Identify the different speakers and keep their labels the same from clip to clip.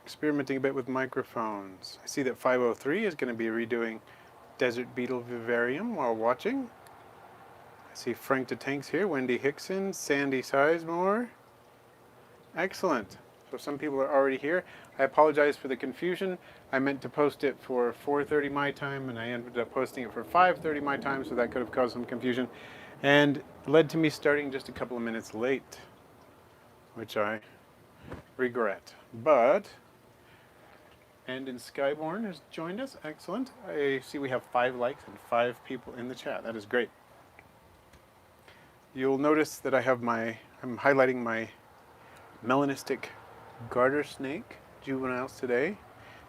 Speaker 1: experimenting a bit with microphones. I see that 503 is going to be redoing Desert Beetle Vivarium while watching. I see Frank the Tanks here, Wendy Hickson, Sandy Sizemore. Excellent. So some people are already here. I apologize for the confusion. I meant to post it for 4:30 my time, and I ended up posting it for 5:30 my time, so that could have caused some confusion, and led to me starting just a couple of minutes late, which I regret. But in Skyborn has joined us. Excellent. I see we have 5 likes and 5 people in the chat. That is great. You'll notice that I'm highlighting my melanistic garter snake juveniles today.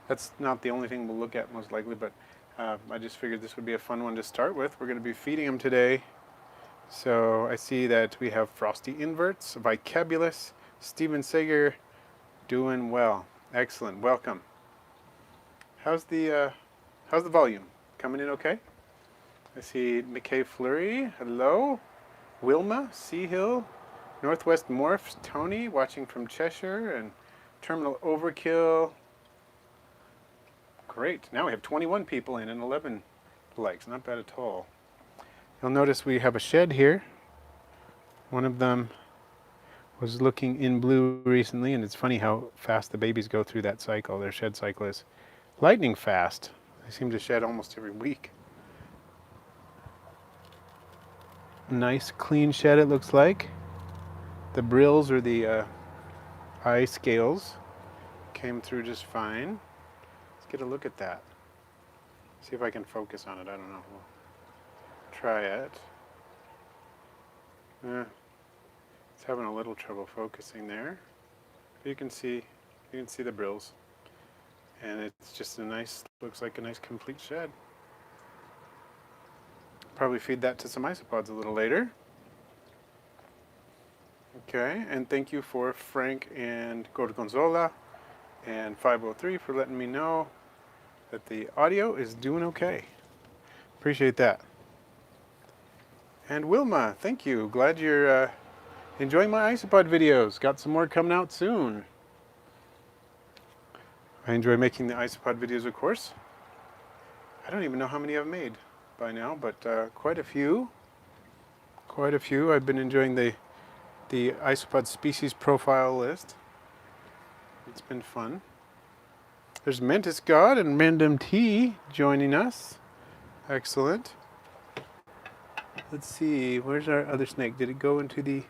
Speaker 1: That's not the only thing we'll look at most likely, but I just figured this would be a fun one to start with. We're going to be feeding them today. So I see that we have Frosty Inverts, Vicabulous, Steven Sager, doing well. Excellent. Welcome. How's the volume? Coming in okay? I see McKay Fleury. Hello. Wilma, Seahill, Northwest Morphs, Tony, watching from Cheshire, and Terminal Overkill. Great. Now we have 21 people in and 11 likes. Not bad at all. You'll notice we have a shed here. One of them was looking in blue recently, and it's funny how fast the babies go through that cycle. Their shed cycle is lightning fast. They seem to shed almost every week. Nice clean shed it looks like. The brills or the eye scales came through just fine. Let's get a look at that. See if I can focus on it. I don't know. We'll try it. It's having a little trouble focusing there. But you can see the brills. And it's just a nice, looks like a nice complete shed. Probably feed that to some isopods a little later. Okay, and thank you for Frank and Gorgonzola and 503 for letting me know that the audio is doing okay. Appreciate that. And Wilma, thank you. Glad you're enjoying my Isopod videos. Got some more coming out soon. I enjoy making the Isopod videos, of course. I don't even know how many I've made by now, but quite a few. Quite a few. I've been enjoying the Isopod species profile list. It's been fun. There's Mantis God and Random T joining us. Excellent. Let's see, where's our other snake? Did it go into the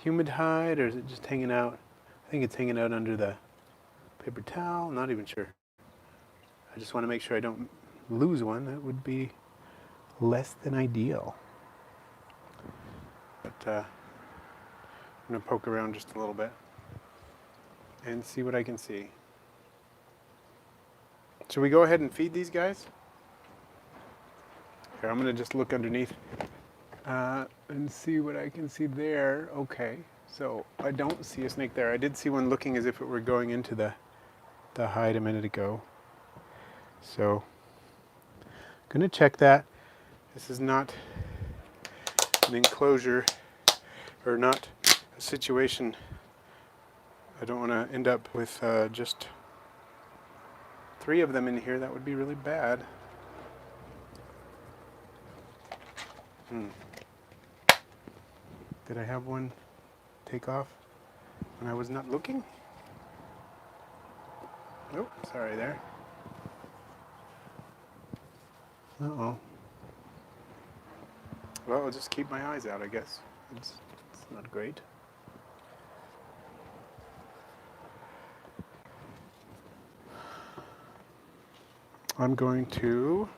Speaker 1: humid hide, or is it just hanging out? I think it's hanging out under the paper towel. Not even sure. I just want to make sure I don't lose one. That would be less than ideal. But I'm going to poke around just a little bit and see what I can see. Should we go ahead and feed these guys? Here, I'm going to just look underneath and see what I can see there. Okay, so I don't see a snake there. I did see one looking as if it were going into the hide a minute ago. So I'm going to check that. This is not an enclosure, or not a situation. I don't want to end up with just 3 of them in here. That would be really bad. Did I have one take off when I was not looking? Nope, sorry there. Uh-oh. Well, I'll just keep my eyes out, I guess. It's not great. I'm going to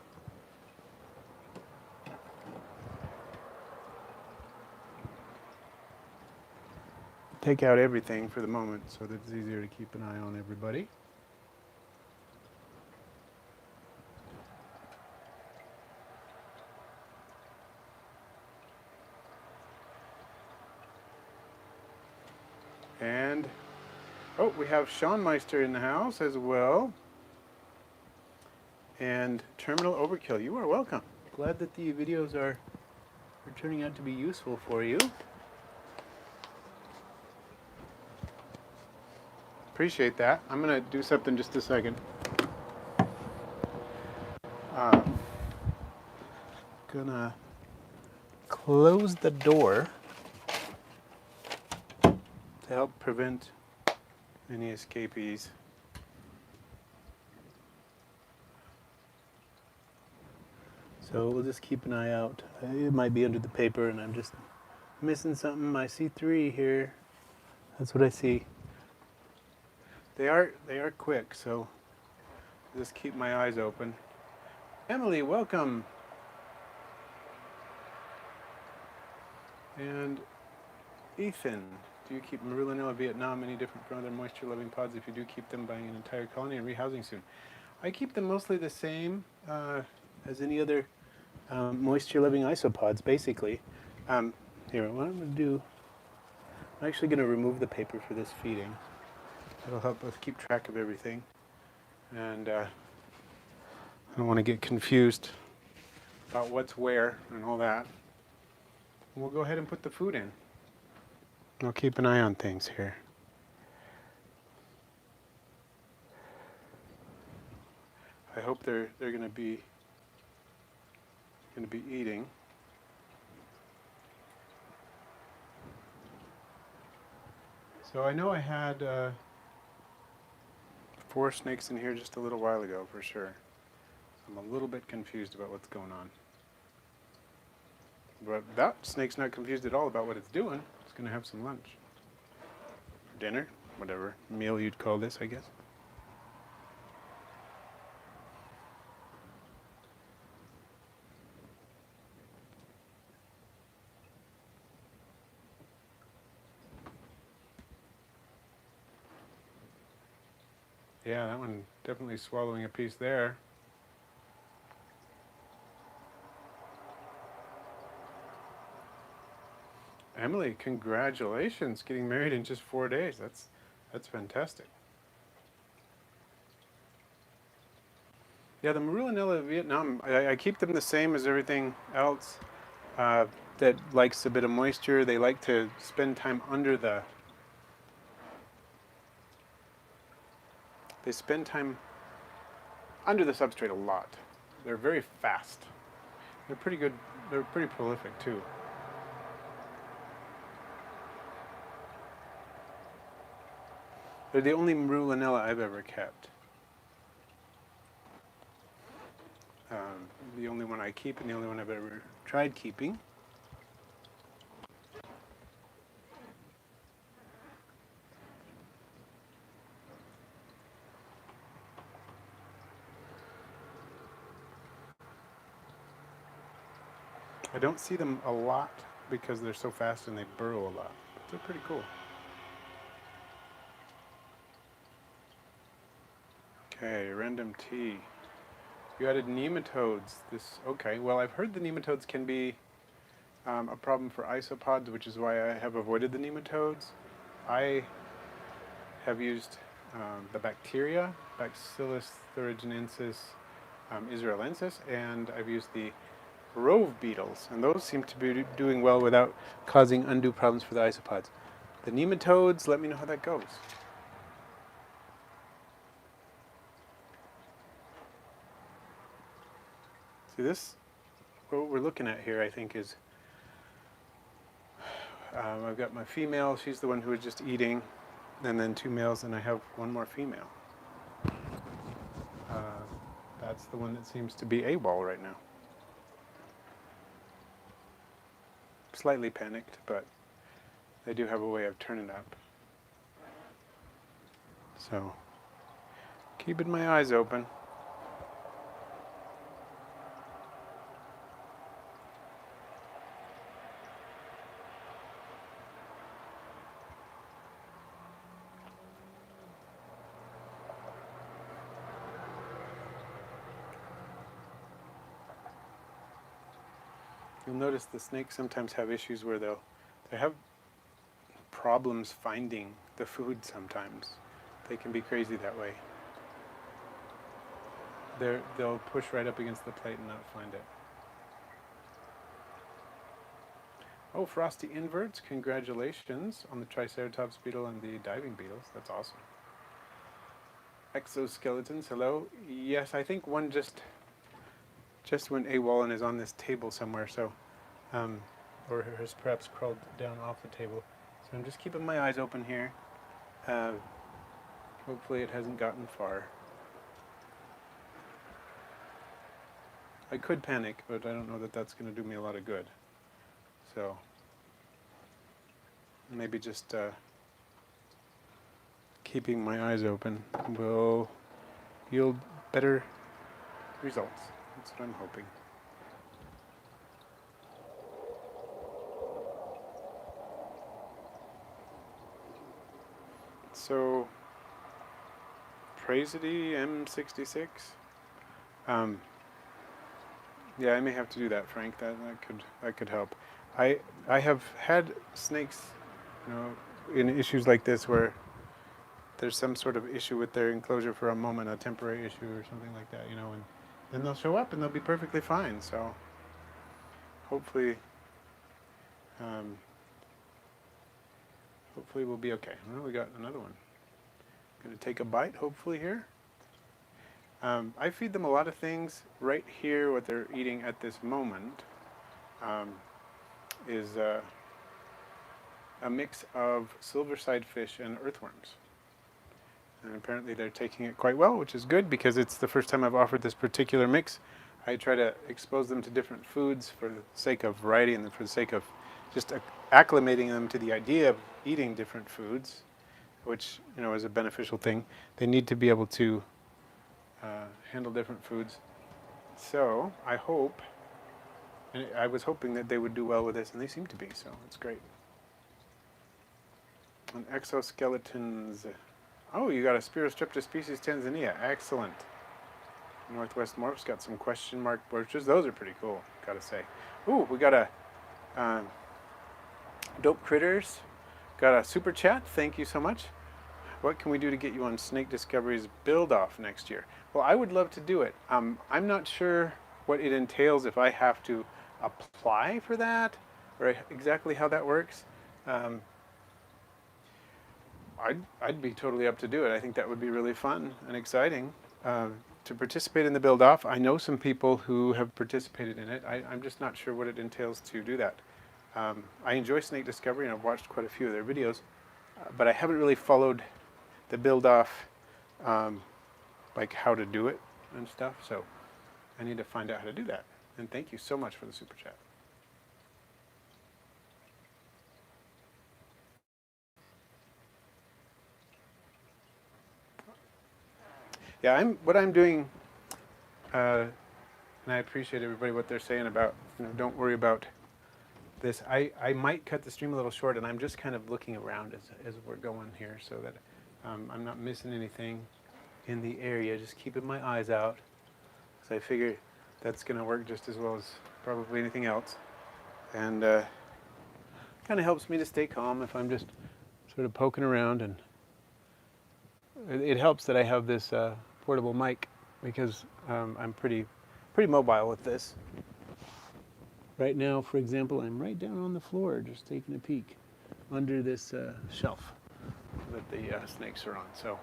Speaker 1: take out everything for the moment so that it's easier to keep an eye on everybody. And, oh, we have Sean Meister in the house as well. And Terminal Overkill, you are welcome. Glad that the videos are turning out to be useful for you. Appreciate that. I'm gonna do something just a second. Gonna close the door to help prevent any escapees. So we'll just keep an eye out. It might be under the paper and I'm just missing something. I see 3 here. That's what I see. They are quick, so just keep my eyes open. Emily, welcome. And Ethan, do you keep Merulanella Vietnam any different from other moisture-loving pods? If you do keep them, buying an entire colony and rehousing soon. I keep them mostly the same as any other moisture-loving isopods, basically. Here, what I'm going to do, I'm actually going to remove the paper for this feeding. That'll help us keep track of everything. And I don't want to get confused about what's where and all that. We'll go ahead and put the food in. I'll keep an eye on things here. I hope they're going to be eating. So I know I had 4 snakes in here just a little while ago for sure. I'm a little bit confused about what's going on. But that snake's not confused at all about what it's doing. It's going to have some lunch. Dinner, whatever meal you'd call this, I guess. Yeah, that one definitely swallowing a piece there. Emily, congratulations, getting married in just 4 days. That's fantastic. Yeah, the Merulanella Vietnam, I keep them the same as everything else that likes a bit of moisture. They like to spend time under the... They spend time under the substrate a lot. They're very fast. They're pretty good. They're pretty prolific too. They're the only Merulanella I've ever kept. The only one I keep and the only one I've ever tried keeping. I don't see them a lot because they're so fast and they burrow a lot. But they're pretty cool. Okay, random tea. You added nematodes. Okay, well I've heard the nematodes can be a problem for isopods, which is why I have avoided the nematodes. I have used the bacteria, Bacillus thuringiensis israelensis, and I've used the rove beetles, and those seem to be doing well without causing undue problems for the isopods. The nematodes, let me know how that goes. See this, what we're looking at here I think is, I've got my female, she's the one who was just eating, and then 2 males, and I have 1 more female. That's the one that seems to be AWOL right now. Slightly panicked, but they do have a way of turning up. So, keeping my eyes open. You'll notice the snakes sometimes have issues where they have problems finding the food sometimes. They can be crazy that way. They'll push right up against the plate and not find it. Oh, frosty inverts, congratulations on the Triceratops beetle and the diving beetles. That's awesome. Exoskeletons, hello. Yes, I think one just went AWOL and is on this table somewhere, so, or has perhaps crawled down off the table. So I'm just keeping my eyes open here. Hopefully it hasn't gotten far. I could panic, but I don't know that that's going to do me a lot of good. So maybe just keeping my eyes open will yield better results. That's what I'm hoping. So, Praisity M66. Yeah, I may have to do that, Frank. That could help. I have had snakes, in issues like this where there's some sort of issue with their enclosure for a moment, a temporary issue or something like that, and then they'll show up and they'll be perfectly fine. So hopefully, hopefully we'll be okay. Well, we got another one. Going to take a bite, hopefully here. I feed them a lot of things. Right here, what they're eating at this moment is a mix of silverside fish and earthworms. And apparently they're taking it quite well, which is good because it's the first time I've offered this particular mix. I try to expose them to different foods for the sake of variety and for the sake of just acclimating them to the idea of eating different foods, which is a beneficial thing. They need to be able to handle different foods. So I hope, and I was hoping that they would do well with this, and they seem to be, so it's great. And exoskeletons. Oh, you got a Spirostreptus species Tanzania. Excellent. Northwest Morph's got some question mark brooches. Those are pretty cool, gotta say. Ooh, we got a Dope Critters. Got a super chat. Thank you so much. What can we do to get you on Snake Discovery's build-off next year? Well, I would love to do it. I'm not sure what it entails if I have to apply for that or exactly how that works. I'd be totally up to do it. I think that would be really fun and exciting to participate in the build-off. I know some people who have participated in it. I'm just not sure what it entails to do that. I enjoy Snake Discovery, and I've watched quite a few of their videos, but I haven't really followed the build-off, like how to do it and stuff. So I need to find out how to do that. And thank you so much for the super chat. Yeah, what I'm doing, and I appreciate everybody what they're saying about, don't worry about this. I might cut the stream a little short, and I'm just kind of looking around as we're going here so that I'm not missing anything in the area, just keeping my eyes out. So I figure that's going to work just as well as probably anything else. And kind of helps me to stay calm if I'm just sort of poking around. And it helps that I have this portable mic because I'm pretty mobile with this. Right now, for example, I'm right down on the floor just taking a peek under this shelf that the snakes are on. So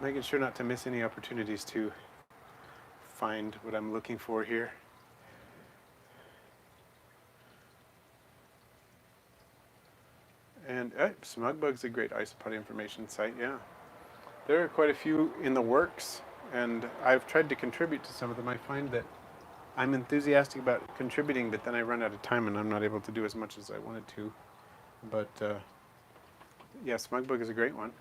Speaker 1: making sure not to miss any opportunities to find what I'm looking for here. And Smugbug's a great isopod information site, yeah. There are quite a few in the works, and I've tried to contribute to some of them. I find that I'm enthusiastic about contributing, but then I run out of time and I'm not able to do as much as I wanted to. But yeah, Smugbug is a great one.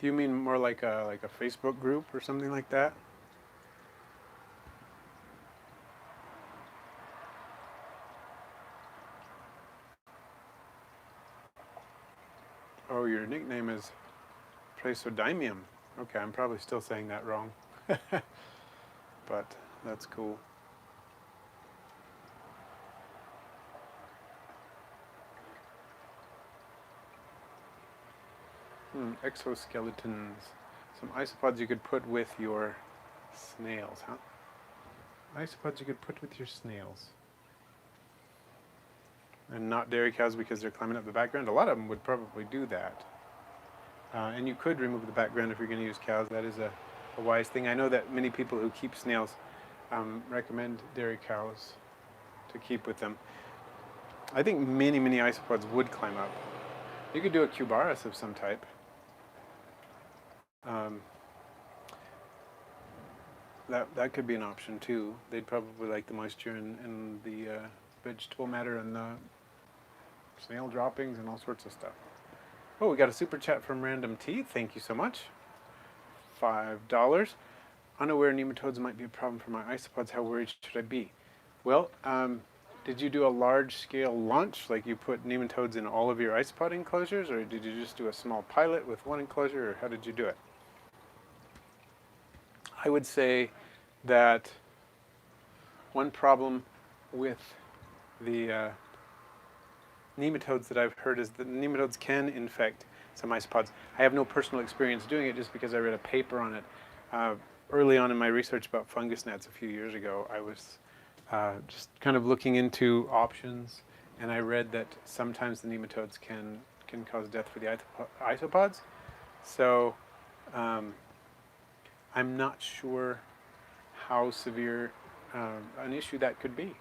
Speaker 1: Do you mean more like a Facebook group or something like that? Oh, your nickname is Praesodymium. Okay, I'm probably still saying that wrong. But that's cool. Exoskeletons. Some isopods you could put with your snails, huh? Isopods you could put with your snails. And not dairy cows because they're climbing up the background. A lot of them would probably do that. And you could remove the background if you're going to use cows. That is a wise thing. I know that many people who keep snails recommend dairy cows to keep with them. I think many isopods would climb up. You could do a cubaris of some type. That could be an option too. They'd probably like the moisture and the vegetable matter and the snail droppings and all sorts of stuff. Oh, we got a super chat from Random T. Thank you so much. $5. Unaware nematodes might be a problem for my isopods. How worried should I be? Well, did you do a large-scale launch, like you put nematodes in all of your isopod enclosures, or did you just do a small pilot with one enclosure, or how did you do it? I would say that one problem with the nematodes that I've heard is that nematodes can infect some isopods. I have no personal experience doing it just because I read a paper on it. Early on in my research about fungus gnats a few years ago, I was just kind of looking into options, and I read that sometimes the nematodes can cause death for the isopods. So I'm not sure how severe an issue that could be.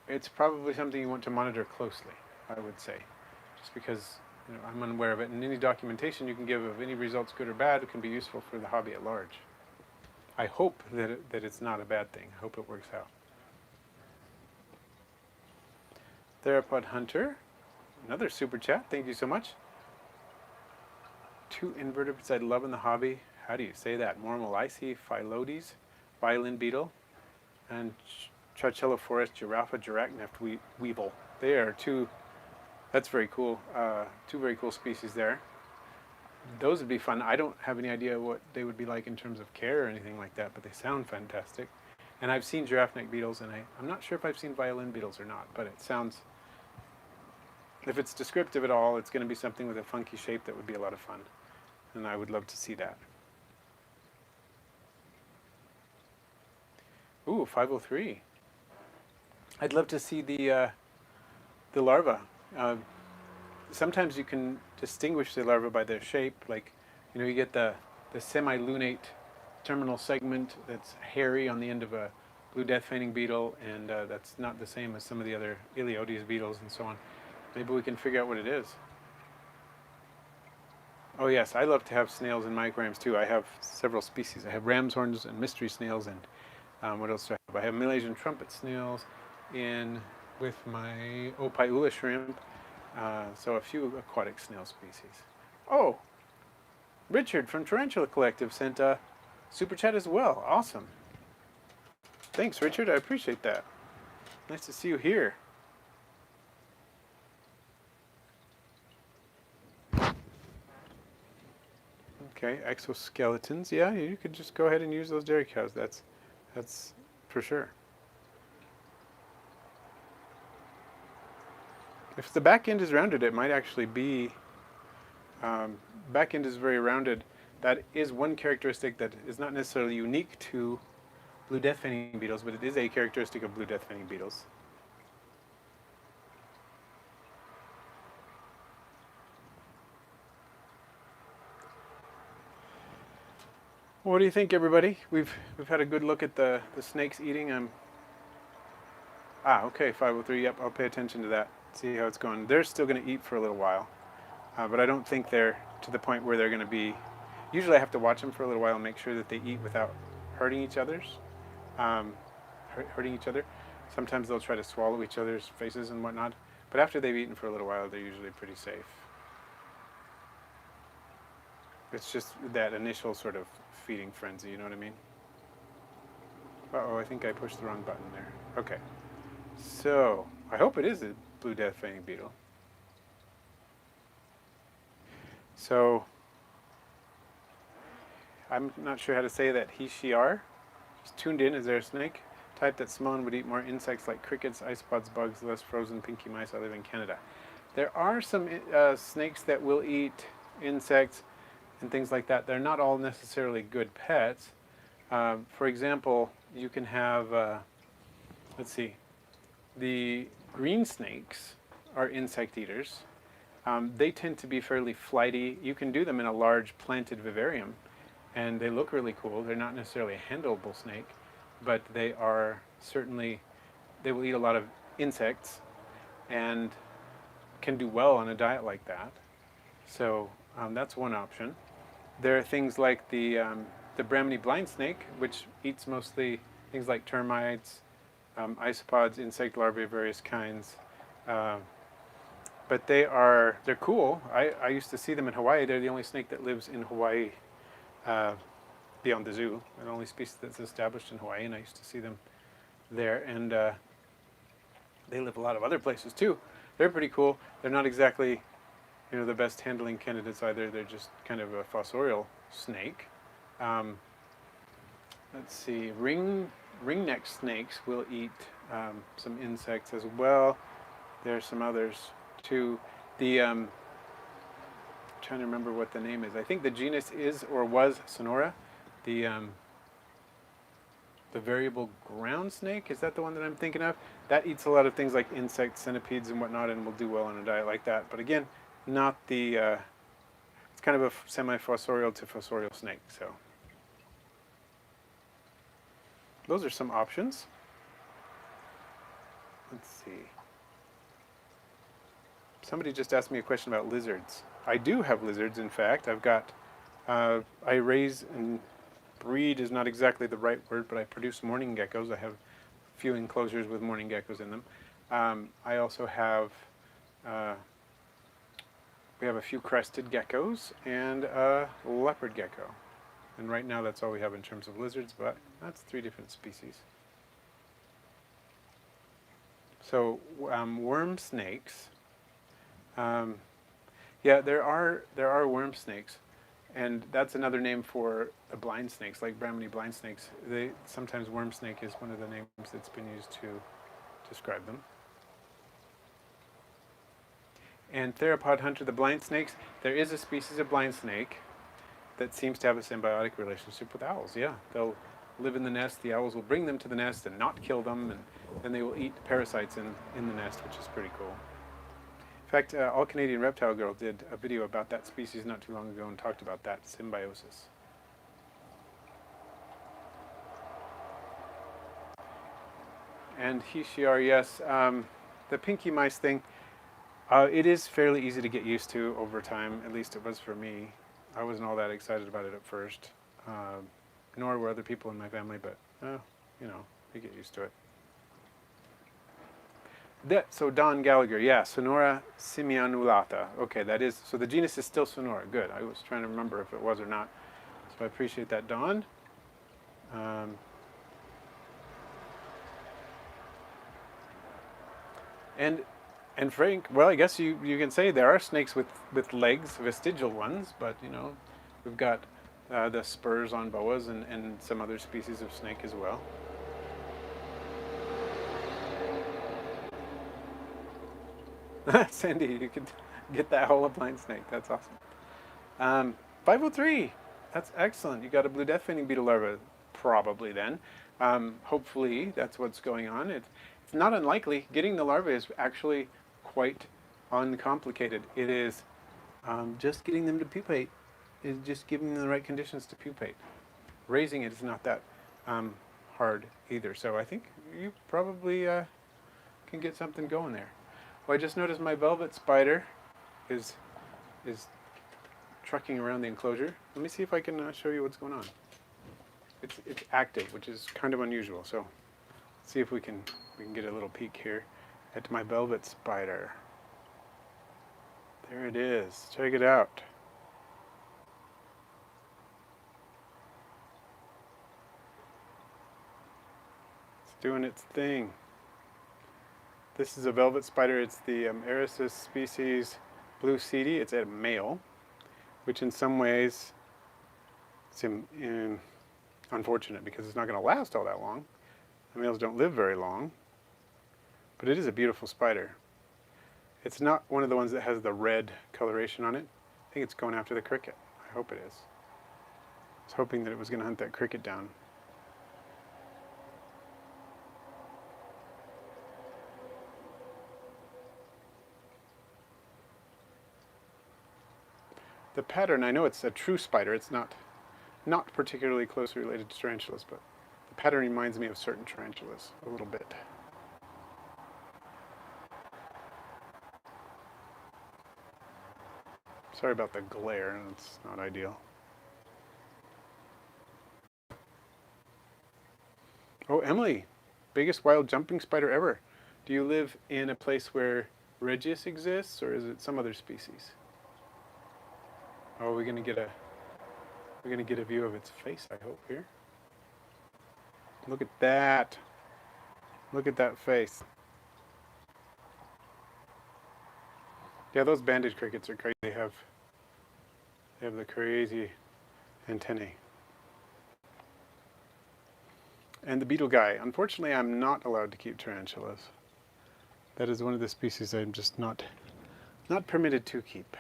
Speaker 1: It's probably something you want to monitor closely, I would say, just because I'm unaware of it. And any documentation you can give of any results, good or bad, can be useful for the hobby at large. I hope that it's not a bad thing. I hope it works out. Theropod Hunter, another super chat. Thank you so much. 2 invertebrates I'd love in the hobby. How do you say that? Mormolice, Phyllodes, violin beetle, and Trichello forest giraffa, Giraffe weevil. They are 2. That's very cool. 2 very cool species there. Those would be fun. I don't have any idea what they would be like in terms of care or anything like that, but they sound fantastic. And I've seen giraffe neck beetles, and I'm not sure if I've seen violin beetles or not, but it sounds, if it's descriptive at all, it's going to be something with a funky shape that would be a lot of fun. And I would love to see that. Ooh, 503. I'd love to see the larva. Sometimes you can distinguish the larva by their shape. Like, you get the semi-lunate terminal segment that's hairy on the end of a blue death feigning beetle, and that's not the same as some of the other Eleodes beetles and so on. Maybe we can figure out what it is. Oh yes, I love to have snails in my aquariums too. I have several species. I have ram's horns and mystery snails, and what else do I have? I have Malaysian trumpet snails in with my Ophiula shrimp. So a few aquatic snail species. Oh, Richard from Tarantula Collective sent a super chat as well. Awesome. Thanks, Richard. I appreciate that. Nice to see you here. Okay, exoskeletons. Yeah, you could just go ahead and use those dairy cows. That's for sure. If the back end is rounded, it might actually be, back end is very rounded. That is one characteristic that is not necessarily unique to blue death feigning beetles, but it is a characteristic of blue death feigning beetles. What do you think, everybody? We've had a good look at the snakes eating. Okay, 503. Yep, I'll pay attention to that. See how it's going. They're still going to eat for a little while, but I don't think they're to the point where they're going to be. Usually, I have to watch them for a little while and make sure that they eat without hurting each other. Sometimes they'll try to swallow each other's faces and whatnot, but after they've eaten for a little while, they're usually pretty safe. It's just that initial sort of feeding frenzy, you know what I mean? Uh-oh, I think I pushed the wrong button there. Okay. So, I hope it is a blue death feigning beetle. So, I'm not sure how to say that. He, she, are. Just tuned in. Is there a snake type that's small and would eat more insects like crickets, isopods, bugs, less frozen pinky mice? I live in Canada. There are some snakes that will eat insects. and things like that. They're not all necessarily good pets. For example, you can have, let's see, the green snakes are insect eaters. They tend to be fairly flighty. You can do them in a large planted vivarium, and they look really cool. They're not necessarily a handleable snake, but they are certainly, they will eat a lot of insects and can do well on a diet like that. So that's one option. There are things like the Brahminy blind snake, which eats mostly things like termites, isopods, insect larvae of various kinds. But they're cool. I used to see them in Hawaii. They're the only snake that lives in Hawaii beyond the zoo. They're the only species that's established in Hawaii, and I used to see them there. And they live a lot of other places too. They're pretty cool. They're not exactly, the best handling candidates either. They're just kind of a fossorial snake. Let's see, ringneck snakes will eat some insects as well. There's some others too. I'm trying to remember what the name is. I think the genus is or was Sonora. The variable ground snake, is that the one that I'm thinking of? That eats a lot of things like insects, centipedes, and whatnot, and will do well on a diet like that. But again, not the. It's kind of a semi-fossorial to fossorial snake. So those are some options. Let's see. Somebody just asked me a question about lizards. I do have lizards, in fact. I've got, I raise and breed is not exactly the right word, but I produce mourning geckos. I have a few enclosures with mourning geckos in them. I also have, we have a few crested geckos and a leopard gecko. And right now that's all we have in terms of lizards, but that's 3 different species. So worm snakes. Yeah, there are worm snakes, and that's another name for the blind snakes, like Brahminy blind snakes. Sometimes worm snake is one of the names that's been used to describe them. And theropod hunter, the blind snakes, there is a species of blind snake that seems to have a symbiotic relationship with owls. Yeah, they'll live in the nest, the owls will bring them to the nest and not kill them, and then they will eat parasites in the nest, which is pretty cool. In fact, All Canadian Reptile Girl did a video about that species not too long ago and talked about that symbiosis. And Hishiar, yes, the pinky mice thing, it is fairly easy to get used to over time, at least it was for me. I wasn't all that excited about it at first, nor were other people in my family, but, you get used to it. So Don Gallagher, yeah, Sonora simianulata. Okay, that is, so the genus is still Sonora. Good. I was trying to remember if it was or not. So I appreciate that, Don. And Frank, well, I guess you can say there are snakes with legs, vestigial ones, but we've got the spurs on boas and some other species of snake as well. Sandy, you could get that whole blind snake. That's awesome. 503. That's excellent. You got a blue death fainting beetle larva, probably then. Hopefully, that's what's going on. It's not unlikely. Getting the larva is actually quite uncomplicated. It is just getting them to pupate. Is just giving them the right conditions to pupate. Raising it is not that hard either. So I think you probably can get something going there. Well, I just noticed my velvet spider is trucking around the enclosure. Let me see if I can show you what's going on. It's active, which is kind of unusual. So let's see if we can get a little peek here at my velvet spider. There it is. Check it out. It's doing its thing. This is a velvet spider. It's the Erisys species blue seedy. It's a male, which in some ways it's unfortunate because it's not going to last all that long. The males don't live very long, but it is a beautiful spider. It's not one of the ones that has the red coloration on it. I think it's going after the cricket. I hope it is. I was hoping that it was going to hunt that cricket down. The pattern, I know it's a true spider. It's not particularly closely related to tarantulas, but the pattern reminds me of certain tarantulas a little bit. Sorry about the glare, it's not ideal. Oh, Emily, biggest wild jumping spider ever. Do you live in a place where Regius exists, or is it some other species? Oh, we're gonna get a view of its face, I hope, here. Look at that. Look at that face. Yeah, those banded crickets are crazy. They have the crazy antennae. And the beetle guy. Unfortunately, I'm not allowed to keep tarantulas. That is one of the species I'm just not permitted to keep.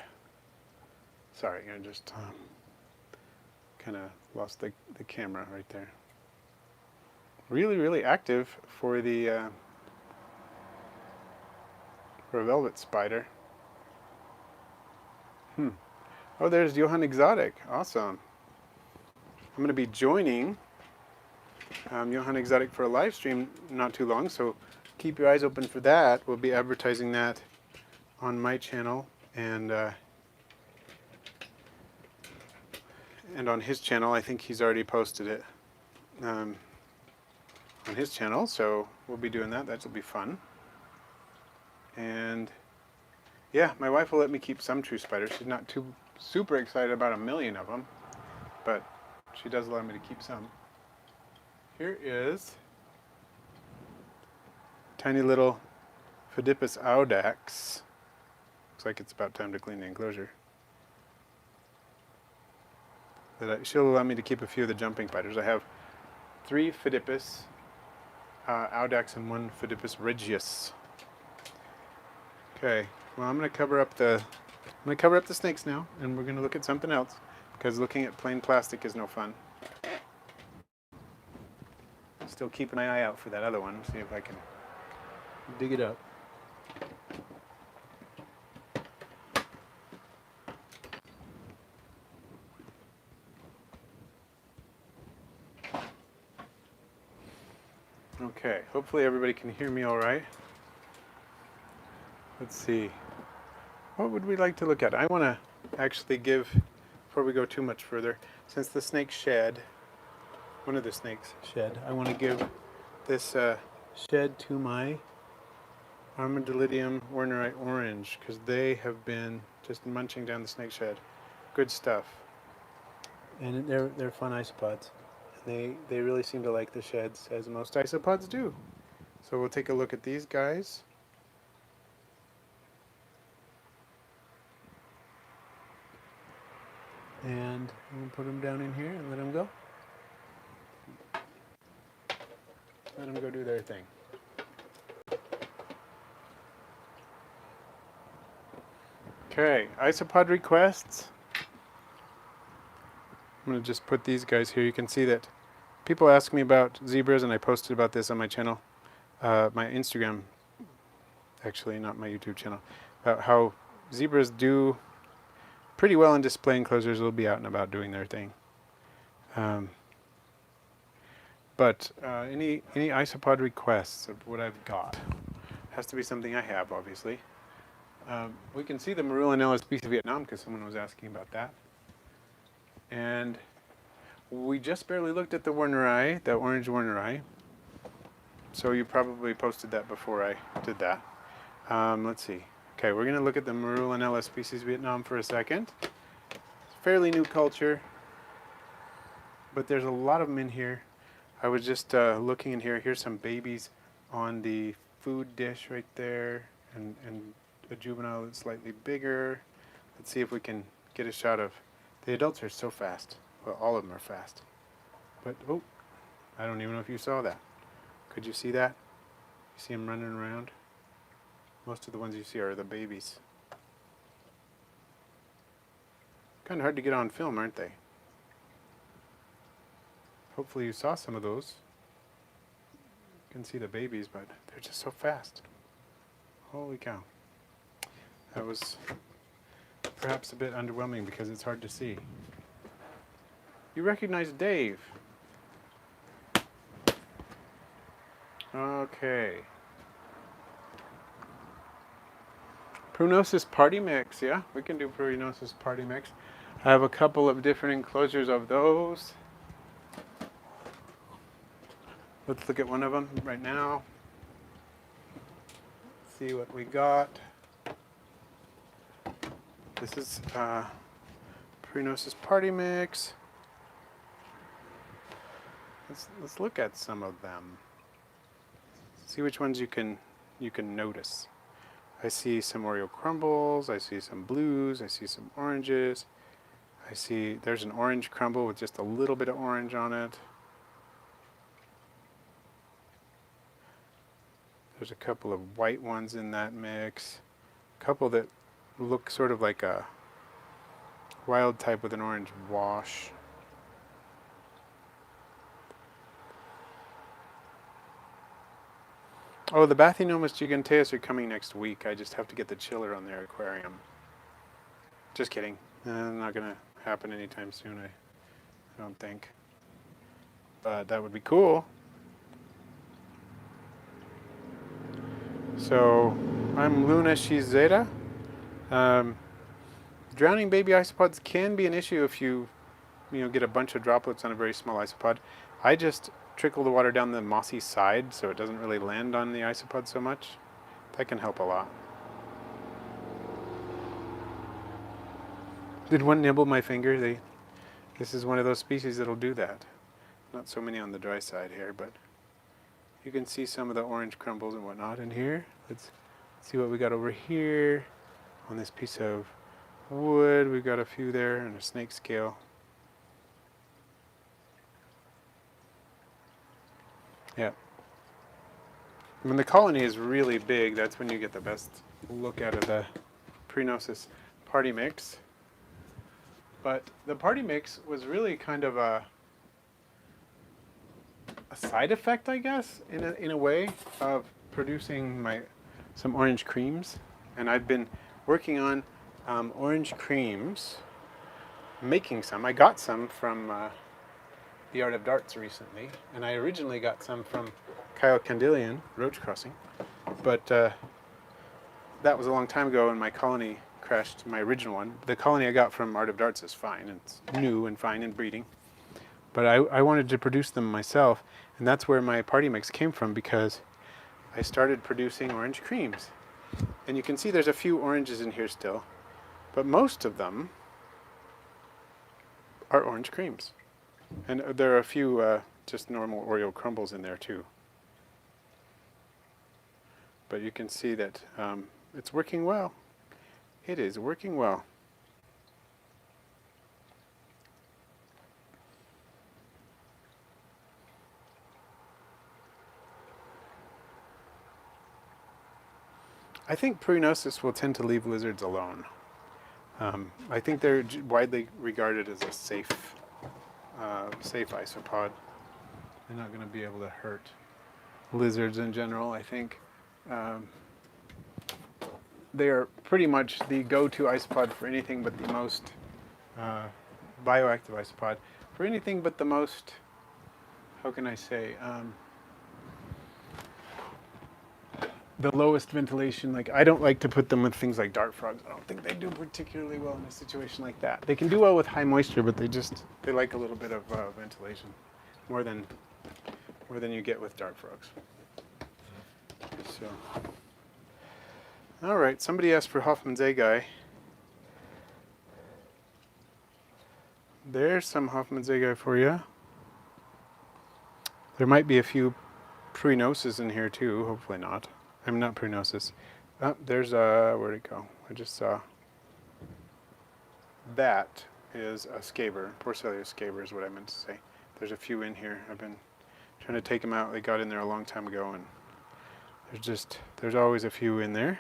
Speaker 1: Sorry, I just kind of lost the camera right there. Really, really active for the for a velvet spider. Oh, there's Johann Exotic. Awesome. I'm going to be joining Johann Exotic for a live stream not too long, so keep your eyes open for that. We'll be advertising that on my channel and on his channel. I think he's already posted it on his channel, so we'll be doing that. That'll be fun. And yeah, my wife will let me keep some true spiders. She's not too super excited about 1,000,000 of them, but she does allow me to keep some. Here is tiny little Phidippus audax. Looks like it's about time to clean the enclosure. She'll allow me to keep a few of the jumping spiders. I have 3 Phidippus audax and 1 Phidippus regius. Okay, well I'm going to cover up the snakes now, and we're going to look at something else, because looking at plain plastic is no fun. Still keeping my eye out for that other one, see if I can dig it up. Okay, hopefully everybody can hear me all right. Let's see. What would we like to look at? I want to actually give, before we go too much further, since the snake shed, one of the snakes shed, I want to give this shed to my Armadillidium Wernerite orange, because they have been just munching down the snake shed. Good stuff. And they're fun isopods. And they really seem to like the sheds, as most isopods do. So we'll take a look at these guys. And I'm going to put them down in here and let them go. Let them go do their thing. Okay, isopod requests. I'm going to just put these guys here. You can see that people ask me about zebras, and I posted about this on my channel, my Instagram, actually, not my YouTube channel, about how zebras do pretty well in display enclosures. Will be out and about doing their thing. But any isopod requests of what I've got has to be something I have, obviously. We can see the Merulanella species of Vietnam because someone was asking about that. And we just barely looked at the Werneri, the orange Werneri. So you probably posted that before I did that. Let's see. Okay, we're going to look at the Merulanella species Vietnam for a second. It's a fairly new culture, but there's a lot of them in here. I was just looking in here. Here's some babies on the food dish right there, and a juvenile that's slightly bigger. Let's see if we can get a shot of. The adults are so fast. Well, all of them are fast. But, oh, I don't even know if you saw that. Could you see that? You see them running around? Most of the ones you see are the babies. Kind of hard to get on film, aren't they? Hopefully you saw some of those. You can see the babies, but they're just so fast. Holy cow. That was perhaps a bit underwhelming because it's hard to see. You recognize Dave. Okay. Prognosis party mix, yeah? We can do Prognosis party mix. I have a couple of different enclosures of those. Let's look at one of them right now. See what we got. This is Prognosis party mix. Let's look at some of them. See which ones you can notice. I see some Oreo crumbles. I see some blues. I see some oranges. I see there's an orange crumble with just a little bit of orange on it. There's a couple of white ones in that mix. A couple that look sort of like a wild type with an orange wash. Oh, the Bathynomus giganteus are coming next week. I just have to get the chiller on their aquarium. Just kidding. Not going to happen anytime soon, I don't think. But that would be cool. So, I'm Luna, she's Zeta. Drowning baby isopods can be an issue if you get a bunch of droplets on a very small isopod. I just trickle the water down the mossy side so it doesn't really land on the isopod so much. That can help a lot. Did one nibble my finger? This is one of those species that'll do that. Not so many on the dry side here, but you can see some of the orange crumbles and whatnot in here. Let's see what we got over here on this piece of wood. We've got a few there and a snake scale. Yeah. When the colony is really big, that's when you get the best look out of the Prognosis party mix. But the party mix was really kind of a side effect, I guess, in a way, of producing some orange creams. And I've been working on orange creams, making some. I got some from the Art of Darts recently, and I originally got some from Kyle Candelian, Roach Crossing, but that was a long time ago, and my colony crashed, my original one. The colony I got from Art of Darts is fine, it's new and fine and breeding, but I wanted to produce them myself, and that's where my party mix came from, because I started producing orange creams. And you can see there's a few oranges in here still, but most of them are orange creams. And there are a few just normal Oreo crumbles in there too. But you can see that it's working well. It is working well. I think Prognosis will tend to leave lizards alone. I think they're widely regarded as a safe isopod. They're not going to be able to hurt lizards in general, I think. They are pretty much the go-to isopod for anything but the most bioactive isopod. For anything but the most, how can I say, the lowest ventilation. Like, I don't like to put them with things like dart frogs. I don't think they do particularly well in a situation like that. They can do well with high moisture, but they like a little bit of ventilation, more than you get with dart frogs. So, all right. Somebody asked for Hoffman's egg eye. There's some Hoffman's egg eye for you. There might be a few Prognosis in here too. Hopefully not. I'm not Prognosis. Oh, there's where'd it go? I just saw. That is a scaber. Porcellia scaber is what I meant to say. There's a few in here. I've been trying to take them out. They got in there a long time ago, and there's always a few in there.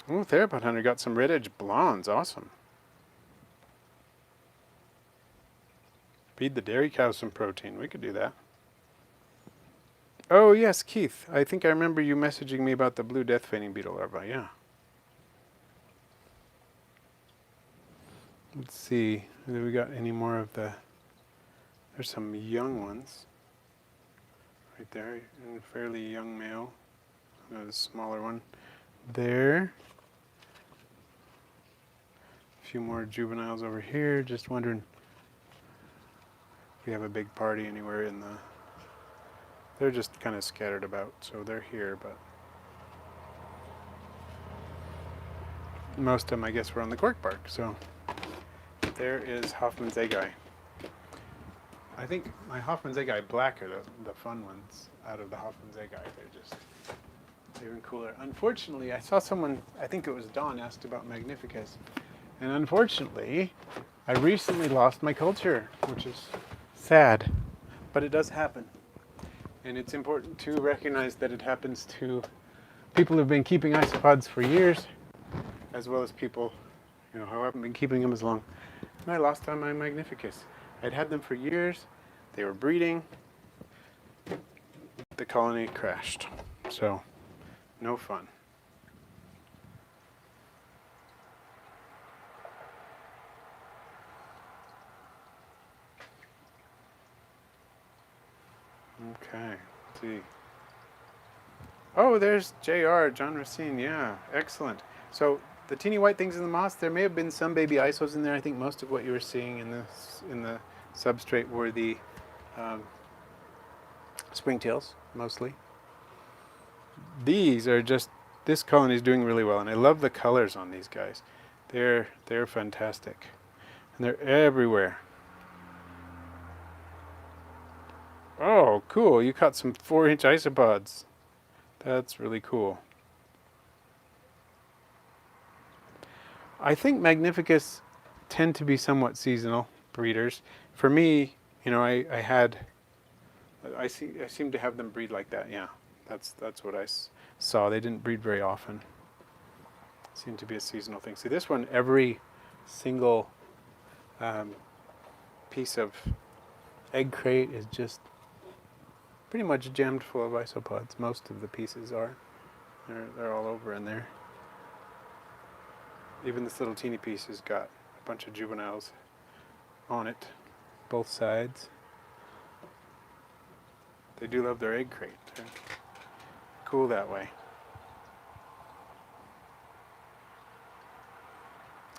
Speaker 1: Oh, Theropod Hunter got some red edge blondes. Awesome. Feed the dairy cows some protein. We could do that. Oh, yes, Keith. I think I remember you messaging me about the blue death fainting beetle larvae. Yeah. Let's see. Have we got any more of the... There's some young ones. Right there. And a fairly young male. The smaller one. There. A few more juveniles over here. Just wondering if we have a big party anywhere in the... They're just kind of scattered about, so they're here, but... Most of them, I guess, were on the cork bark, so... There is Hoffman's egg eye. I think my Hoffman's egg eye black are the fun ones out of the Hoffman's egg eye. They're even cooler. Unfortunately, I saw someone, I think it was Dawn, asked about Magnificus. And unfortunately, I recently lost my culture, which is sad. But it does happen. And it's important to recognize that it happens to people who've been keeping isopods for years, as well as people, who haven't been keeping them as long. And I lost on my Magnificus. I'd had them for years. They were breeding. The colony crashed. So, no fun. Okay, let's see. Oh, there's JR, John Racine. Yeah, excellent. So, the teeny white things in the moss, there may have been some baby isos in there. I think most of what you were seeing in the substrate were the springtails, mostly. These are just, this colony is doing really well, and I love the colors on these guys. They're fantastic, and they're everywhere. Oh, cool! You caught some 4-inch isopods. That's really cool. I think Magnificus tend to be somewhat seasonal breeders. For me, I seem to have them breed like that. Yeah, that's what I saw. They didn't breed very often. It seemed to be a seasonal thing. See, this one, every single piece of egg crate is just pretty much jammed full of isopods. Most of the pieces are. They're all over in there. Even this little teeny piece has got a bunch of juveniles on it, both sides. They do love their egg crate. They're cool that way.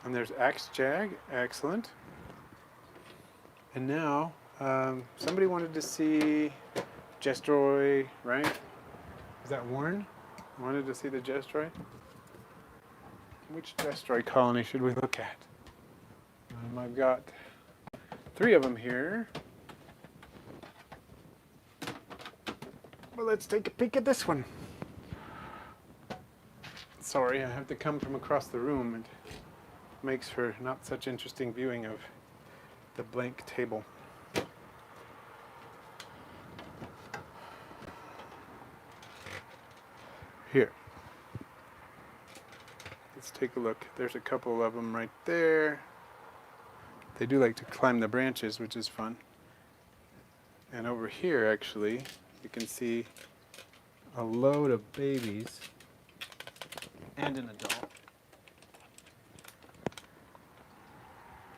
Speaker 1: And there's Axe Jag, excellent. And now, somebody wanted to see Jesteroy, right? Is that Warren? Wanted to see the Jesteroy? Which Jesteroy colony should we look at? I've got 3 of them here. Well, let's take a peek at this one. Sorry, I have to come from across the room. It makes for not such interesting viewing of the blank table. Here. Let's take a look. There's a couple of them right there. They do like to climb the branches, which is fun. And over here, actually, you can see a load of babies and an adult.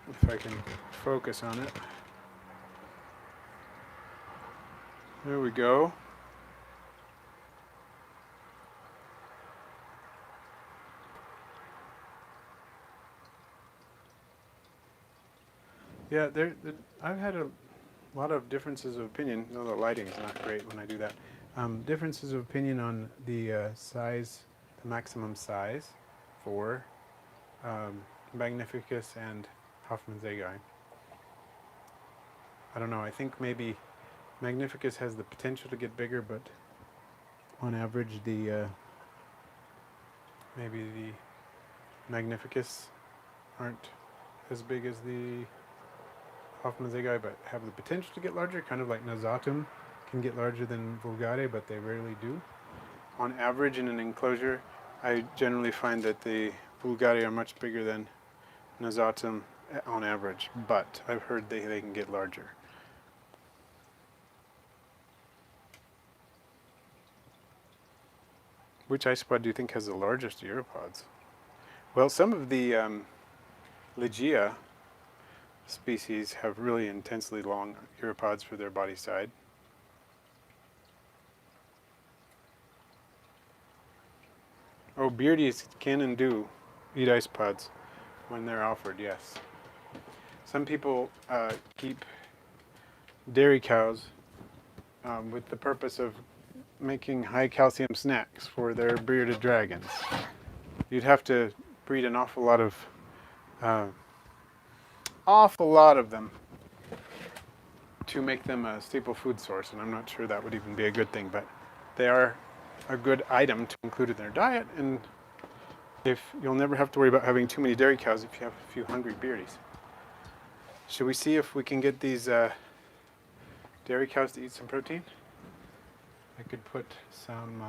Speaker 1: If I can focus on it. There we go. Yeah, I've had a lot of differences of opinion. No, the lighting's not great when I do that. Differences of opinion on the size, the maximum size for Magnificus and Hoffman's egg eye. I don't know. I think maybe Magnificus has the potential to get bigger, but on average, maybe the Magnificus aren't as big as the Hoffman's egg eye, but have the potential to get larger, kind of like Nazatum can get larger than Vulgare, but they rarely do. On average, in an enclosure, I generally find that the Bulgari are much bigger than Nasatum on average, but I've heard they can get larger. Which isopod do you think has the largest uropods? Well, some of the Ligia species have really intensely long uropods for their body side. Oh, beardies can and do eat isopods when they're offered, yes. Some people keep dairy cows with the purpose of making high calcium snacks for their bearded dragons. You'd have to breed an awful lot of them to make them a staple food source, and I'm not sure that would even be a good thing, but they are a good item to include in their diet, and if you'll never have to worry about having too many dairy cows if you have a few hungry beardies. Should we see if we can get these dairy cows to eat some protein? I could put some,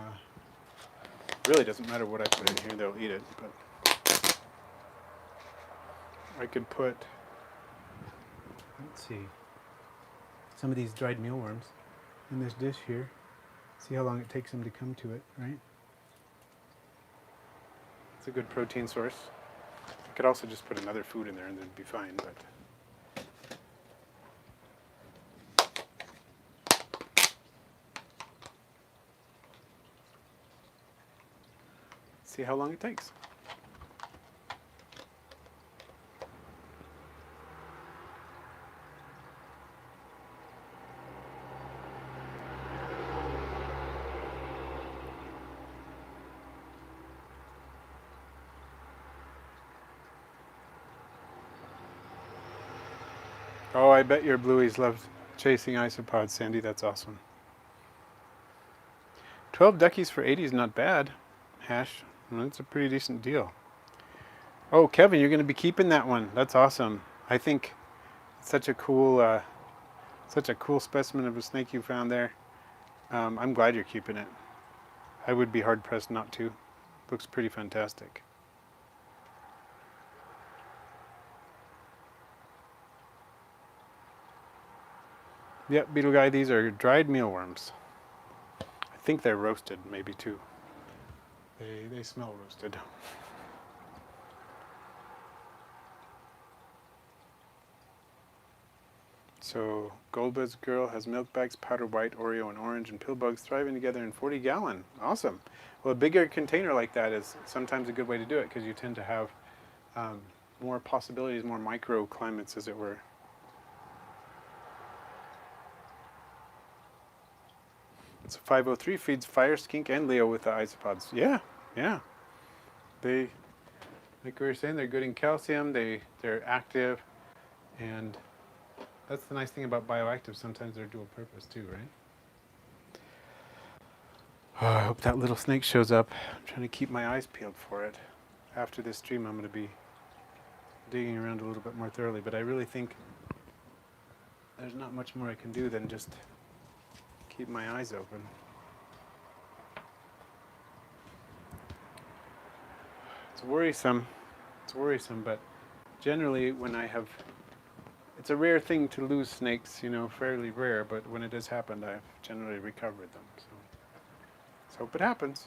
Speaker 1: really doesn't matter what I put in here, they'll eat it, but I could put, let's see, some of these dried mealworms in this dish here. See how long it takes them to come to it, right? It's a good protein source. I could also just put another food in there and it'd be fine, but see how long it takes. Oh, I bet your blueies love chasing isopods, Sandy. That's awesome. 12 duckies for 80 is not bad, Hash. That's a pretty decent deal. Oh, Kevin, you're going to be keeping that one. That's awesome. I think it's such a cool specimen of a snake you found there. I'm glad you're keeping it. I would be hard pressed not to. Looks pretty fantastic. Yep, beetle guy, these are dried mealworms. I think they're roasted, maybe too. They smell roasted. So, Goldbuzz girl has milk bags, powdered white, Oreo, and orange, and pill bugs thriving together in 40-gallon. Awesome. Well, a bigger container like that is sometimes a good way to do it because you tend to have more possibilities, more microclimates, as it were. So 503 feeds Fire, Skink, and Leo with the isopods. Yeah, yeah. They, like we were saying, they're good in calcium, they're active, and that's the nice thing about Bioactive. Sometimes they're dual purpose too, right? Oh, I hope that little snake shows up. I'm trying to keep my eyes peeled for it. After this stream, I'm going to be digging around a little bit more thoroughly, but I really think there's not much more I can do than just keep my eyes open. It's worrisome, but generally when I have, it's a rare thing to lose snakes, you know, fairly rare, but when it has happened, I've generally recovered them, so let's hope it happens.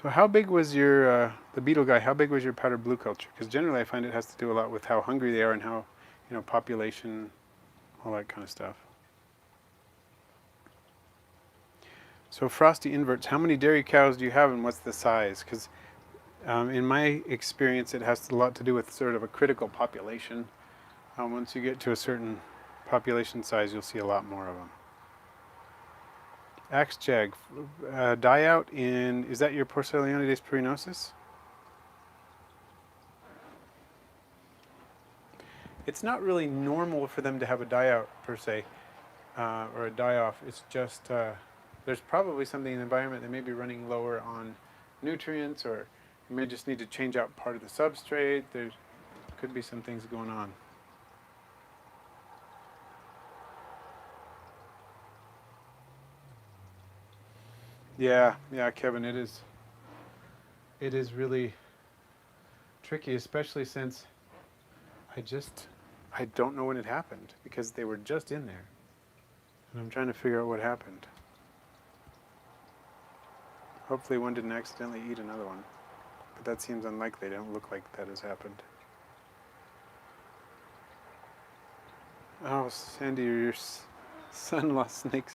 Speaker 1: So how big was your, the beetle guy, how big was your powdered blue culture? Because generally I find it has to do a lot with how hungry they are and how, you know, population, all that kind of stuff. So frosty inverts, how many dairy cows do you have and what's the size? Because in my experience it has a lot to do with sort of a critical population. Once you get to a certain population size, you'll see a lot more of them. Axe Jag, die out in, is that your Porcellanides Prognosis? It's not really normal for them to have a die out per se, or a die off. It's just, there's probably something in the environment that may be running lower on nutrients, or you may just need to change out part of the substrate. There could be some things going on. Yeah, yeah, Kevin, it is. It is really tricky, especially since I just, I don't know when it happened because they were just in there. And I'm trying to figure out what happened. Hopefully one didn't accidentally eat another one. But that seems unlikely. They don't look like that has happened. Oh, Sandy, your son lost snakes.